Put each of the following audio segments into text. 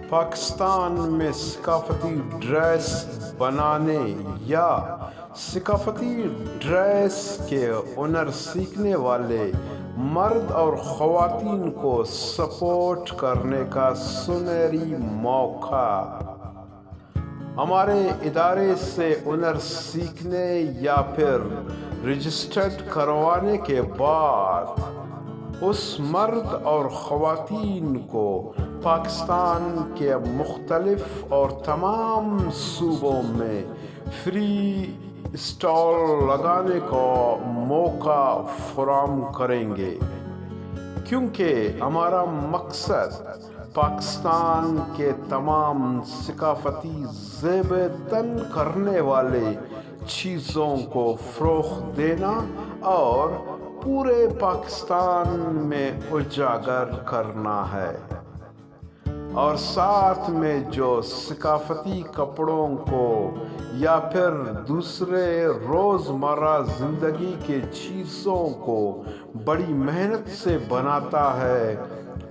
پاکستان میں ثقافتی ڈریس بنانے یا ثقافتی ڈریس کے ہنر سیکھنے والے مرد اور خواتین کو سپورٹ کرنے کا سنہری موقع۔ ہمارے ادارے سے ہنر سیکھنے یا پھر رجسٹرڈ کروانے کے بعد اس مرد اور خواتین کو پاکستان کے مختلف اور تمام صوبوں میں فری اسٹال لگانے کا موقع فراہم کریں گے، کیونکہ ہمارا مقصد پاکستان کے تمام ثقافتی زیب تن کرنے والے چیزوں کو فروغ دینا اور پورے پاکستان میں اجاگر کرنا ہے، اور ساتھ میں جو ثقافتی کپڑوں کو یا پھر دوسرے روزمرہ زندگی کے چیزوں کو بڑی محنت سے بناتا ہے،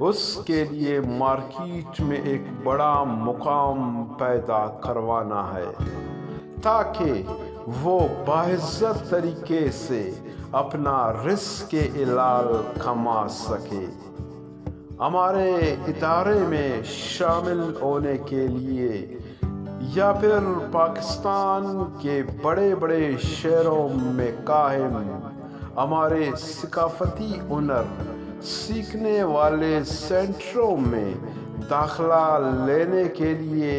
اس کے لیے مارکیٹ میں ایک بڑا مقام پیدا کروانا ہے تاکہ وہ باعزت طریقے سے اپنا رزق حلال کما سکے۔ ہمارے ادارے میں شامل ہونے کے لیے یا پھر پاکستان کے بڑے بڑے شہروں میں قائم ہمارے ثقافتی ہنر سیکھنے والے سینٹروں میں داخلہ لینے کے لیے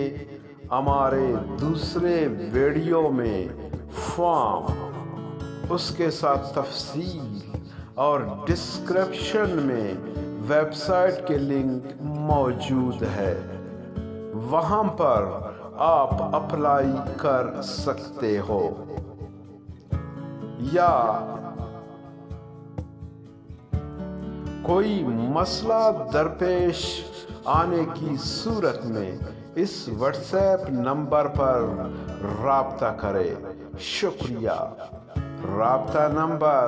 ہمارے دوسرے ویڈیو میں فارم، اس کے ساتھ تفصیل اور ڈسکرپشن میں ویب سائٹ کے لنک موجود ہے، وہاں پر آپ اپلائی کر سکتے ہو۔ یا کوئی مسئلہ درپیش آنے کی صورت میں اس واٹس ایپ نمبر پر رابطہ کریں۔ شکریہ۔ رابطہ نمبر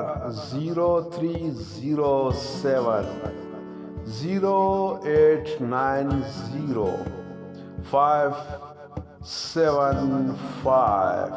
0307-0890-575